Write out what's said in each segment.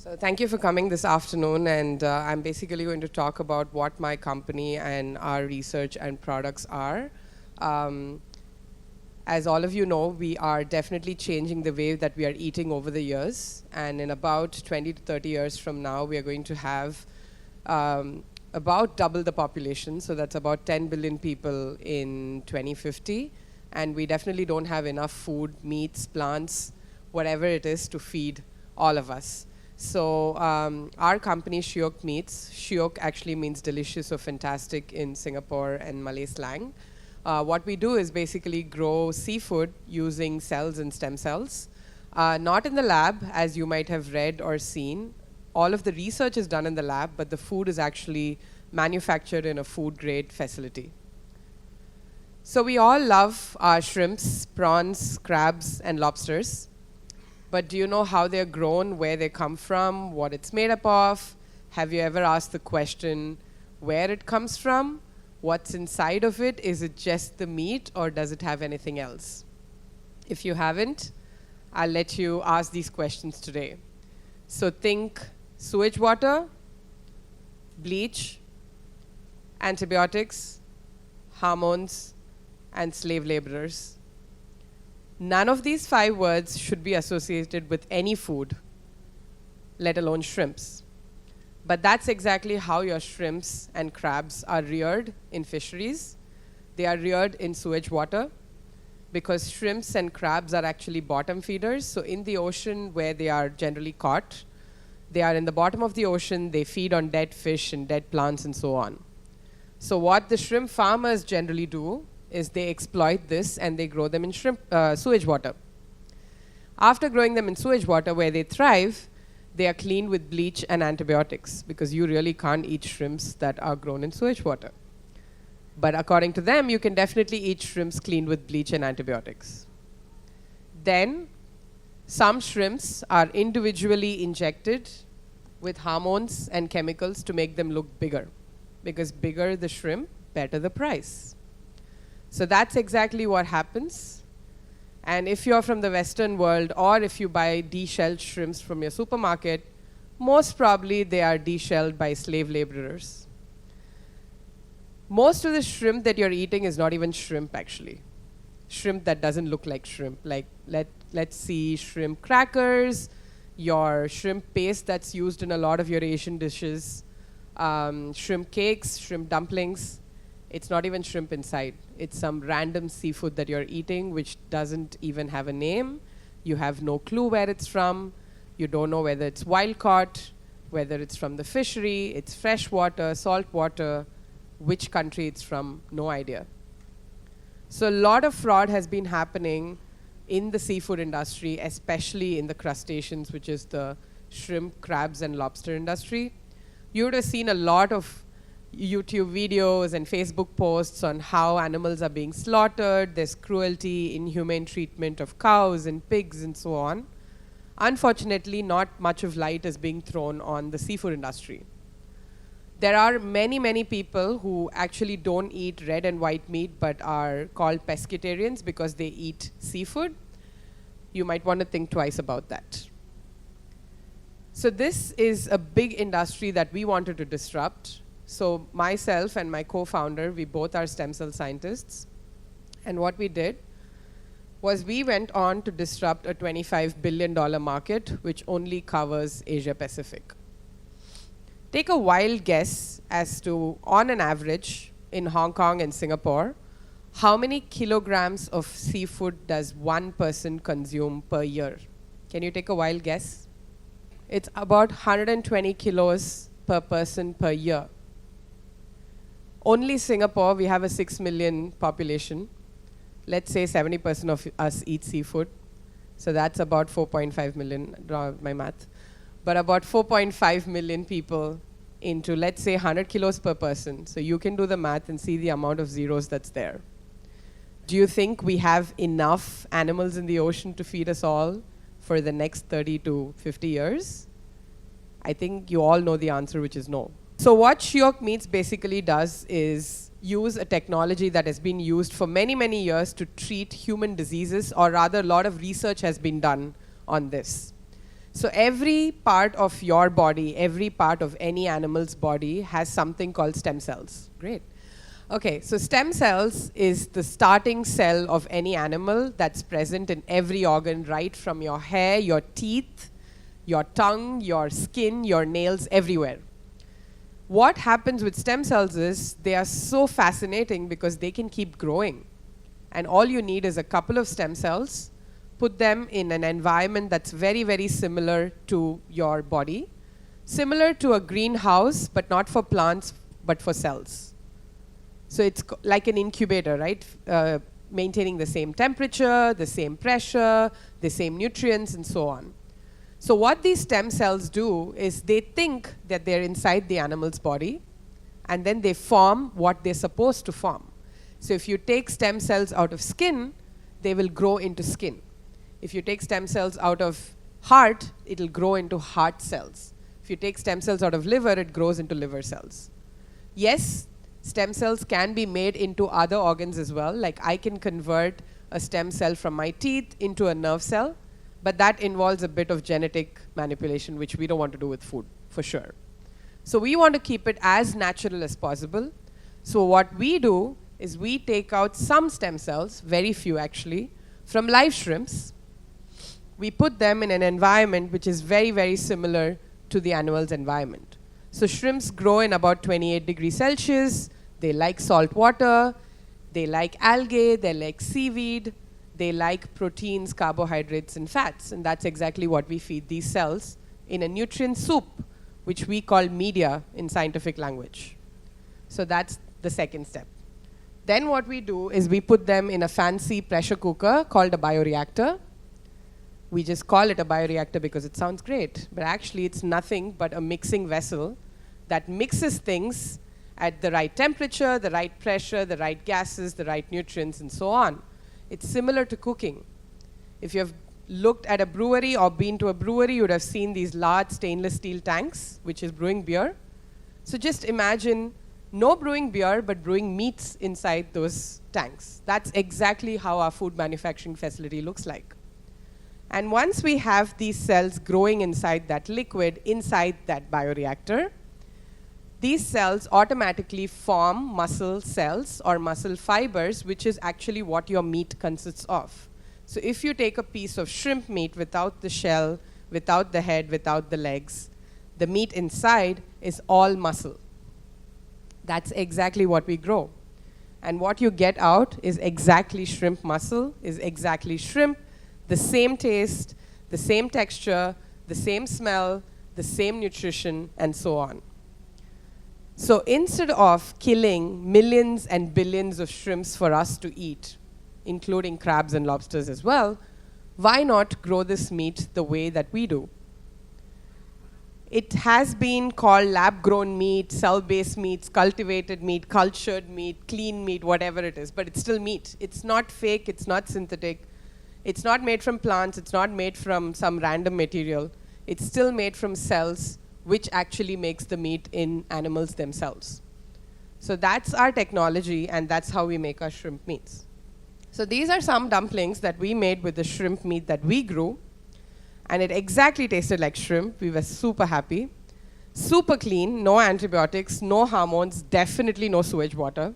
So thank you for coming this afternoon, and I'm basically going to talk about what my company and our research and products are. Um, as all of you know, we are definitely changing the way that we are eating over the years, and in about 20 to 30 years from now, we are going to have about double the population, so that's about 10 billion people in 2050, and we definitely don't have enough food, meats, plants, whatever it is to feed all of us. So our company, Shiok Meats, Shiok actually means delicious or fantastic in Singapore and Malay slang. What we do is basically grow seafood using cells and stem cells. Not in the lab, as you might have read or seen. All of the research is done in the lab, but the food is actually manufactured in a food-grade facility. So we all love shrimps, prawns, crabs, and lobsters. But do you know how they're grown, where they come from, what it's made up of? Have you ever asked the question where it comes from? What's inside of it? Is it just the meat, or does it have anything else? If you haven't, I'll let you ask these questions today. So think sewage water, bleach, antibiotics, hormones, and slave laborers. None of these 5 words should be associated with any food, let alone shrimps. But that's exactly how your shrimps and crabs are reared in fisheries. They are reared in sewage water because shrimps and crabs are actually bottom feeders. So in the ocean where they are generally caught, they are in the bottom of the ocean, they feed on dead fish and dead plants and so on. So what the shrimp farmers generally do is they exploit this and they grow them in sewage water. After growing them in sewage water where they thrive, they are cleaned with bleach and antibiotics because you really can't eat shrimps that are grown in sewage water. But according to them, you can definitely eat shrimps cleaned with bleach and antibiotics. Then, some shrimps are individually injected with hormones and chemicals to make them look bigger, because bigger the shrimp, better the price. So that's exactly what happens. And if you're from the Western world, or if you buy de-shelled shrimps from your supermarket, most probably they are de-shelled by slave laborers. Most of the shrimp that you're eating is not even shrimp, actually. Shrimp that doesn't look like shrimp. Like, let's see shrimp crackers, your shrimp paste that's used in a lot of your Asian dishes, shrimp cakes, shrimp dumplings. It's not even shrimp inside. It's some random seafood that you're eating which doesn't even have a name. You have no clue where it's from. You don't know whether it's wild caught, whether it's from the fishery, it's fresh water, salt water, which country it's from, no idea. So a lot of fraud has been happening in the seafood industry, especially in the crustaceans, which is the shrimp, crabs, and lobster industry. You would have seen a lot of YouTube videos and Facebook posts on how animals are being slaughtered, there's cruelty, inhumane treatment of cows and pigs and so on. Unfortunately, not much of light is being thrown on the seafood industry. There are many, many people who actually don't eat red and white meat but are called pescatarians because they eat seafood. You might want to think twice about that. So this is a big industry that we wanted to disrupt. So myself and my co-founder, we both are stem cell scientists. And what we did was we went on to disrupt a $25 billion market, which only covers Asia Pacific. Take a wild guess as to, on an average, in Hong Kong and Singapore, how many kilograms of seafood does one person consume per year? Can you take a wild guess? It's about 120 kilos per person per year. Only Singapore, we have a 6 million population. Let's say 70% of us eat seafood. So that's about 4.5 million, draw my math. But about 4.5 million people into, let's say, 100 kilos per person. So you can do the math and see the amount of zeros that's there. Do you think we have enough animals in the ocean to feed us all for the next 30 to 50 years? I think you all know the answer, which is no. So what Shiok Meats basically does is use a technology that has been used for many, many years to treat human diseases, or rather a lot of research has been done on this. So every part of your body, every part of any animal's body has something called stem cells. Great. Okay, so stem cells is the starting cell of any animal that's present in every organ, right from your hair, your teeth, your tongue, your skin, your nails, everywhere. What happens with stem cells is they are so fascinating because they can keep growing. And all you need is a couple of stem cells, put them in an environment that's very, very similar to your body, similar to a greenhouse, but not for plants, but for cells. So it's like an incubator, right? Maintaining the same temperature, the same pressure, the same nutrients, and so on. So what these stem cells do is they think that they're inside the animal's body, and then they form what they're supposed to form. So if you take stem cells out of skin, they will grow into skin. If you take stem cells out of heart, it'll grow into heart cells. If you take stem cells out of liver, it grows into liver cells. Yes, stem cells can be made into other organs as well. Like I can convert a stem cell from my teeth into a nerve cell, but that involves a bit of genetic manipulation, which we don't want to do with food, for sure. So we want to keep it as natural as possible. So what we do is we take out some stem cells, very few actually, from live shrimps. We put them in an environment which is very, very similar to the animal's environment. So shrimps grow in about 28 degrees Celsius. They like salt water. They like algae. They like seaweed. They like proteins, carbohydrates, and fats. And that's exactly what we feed these cells in a nutrient soup, which we call media in scientific language. So that's the second step. Then what we do is we put them in a fancy pressure cooker called a bioreactor. We just call it a bioreactor because it sounds great, but actually it's nothing but a mixing vessel that mixes things at the right temperature, the right pressure, the right gases, the right nutrients, and so on. It's similar to cooking. If you have looked at a brewery or been to a brewery, you would have seen these large stainless steel tanks, which is brewing beer. So just imagine no brewing beer, but brewing meats inside those tanks. That's exactly how our food manufacturing facility looks like. And once we have these cells growing inside that liquid, inside that bioreactor, these cells automatically form muscle cells or muscle fibers, which is actually what your meat consists of. So if you take a piece of shrimp meat without the shell, without the head, without the legs, the meat inside is all muscle. That's exactly what we grow. And what you get out is exactly shrimp muscle, is exactly shrimp, the same taste, the same texture, the same smell, the same nutrition, and so on. So instead of killing millions and billions of shrimps for us to eat, including crabs and lobsters as well, why not grow this meat the way that we do? It has been called lab-grown meat, cell-based meats, cultivated meat, cultured meat, clean meat, whatever it is, but it's still meat. It's not fake, it's not synthetic. It's not made from plants, it's not made from some random material. It's still made from cells, which actually makes the meat in animals themselves. So that's our technology, and that's how we make our shrimp meats. So these are some dumplings that we made with the shrimp meat that we grew, and it exactly tasted like shrimp. We were super happy. Super clean, no antibiotics, no hormones, definitely no sewage water.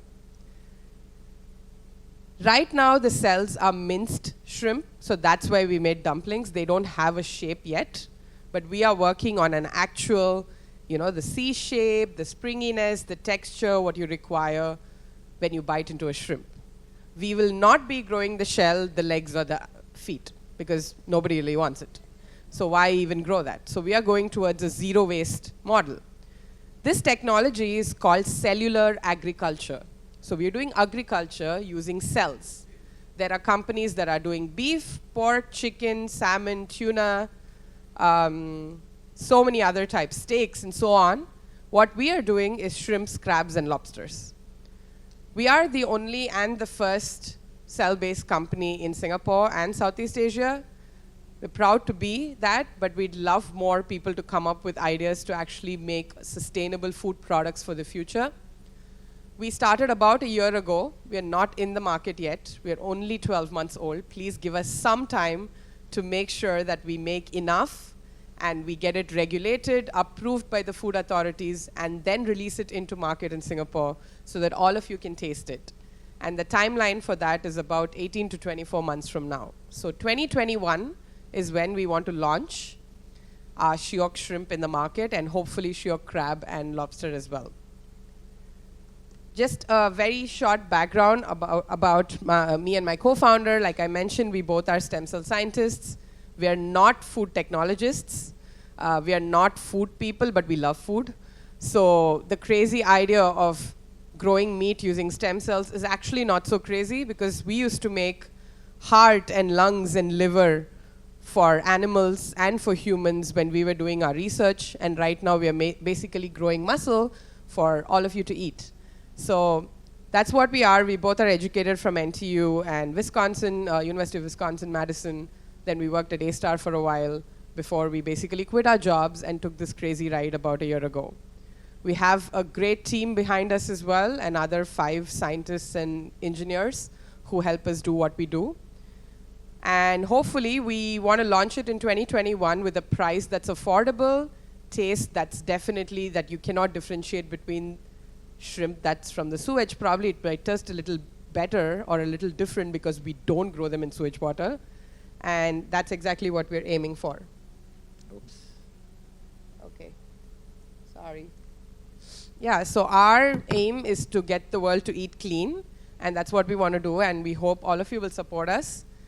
Right now, the cells are minced shrimp, so that's why we made dumplings. They don't have a shape yet, but we are working on an actual, the C shape, the springiness, the texture, what you require when you bite into a shrimp. We will not be growing the shell, the legs, or the feet, because nobody really wants it. So why even grow that? So we are going towards a zero-waste model. This technology is called cellular agriculture. So we are doing agriculture using cells. There are companies that are doing beef, pork, chicken, salmon, tuna, so many other types, steaks, and so on. What we are doing is shrimps, crabs, and lobsters. We are the only and the first cell-based company in Singapore and Southeast Asia. We're proud to be that, but we'd love more people to come up with ideas to actually make sustainable food products for the future. We started about a year ago. We are not in the market yet. We are only 12 months old. Please give us some time to make sure that we make enough and we get it regulated, approved by the food authorities, and then release it into market in Singapore so that all of you can taste it. And the timeline for that is about 18 to 24 months from now. So 2021 is when we want to launch our Shiok shrimp in the market, and hopefully Shiok crab and lobster as well. Just a very short background about me and my co-founder. Like I mentioned, we both are stem cell scientists. We are not food technologists. We are not food people, but we love food. So the crazy idea of growing meat using stem cells is actually not so crazy, because we used to make heart and lungs and liver for animals and for humans when we were doing our research. And right now we are basically growing muscle for all of you to eat. So that's what we are. We both are educated from NTU and Wisconsin, University of Wisconsin-Madison. Then we worked at A-Star for a while before we basically quit our jobs and took this crazy ride about a year ago. We have a great team behind us as well, and other 5 scientists and engineers who help us do what we do. And hopefully we want to launch it in 2021 with a price that's affordable, taste that's definitely that you cannot differentiate between shrimp that's from the sewage. Probably it might taste a little better or a little different because we don't grow them in sewage water. And that's exactly what we're aiming for. Oops. Okay. Sorry. Yeah, so our aim is to get the world to eat clean, and that's what we want to do, and we hope all of you will support us.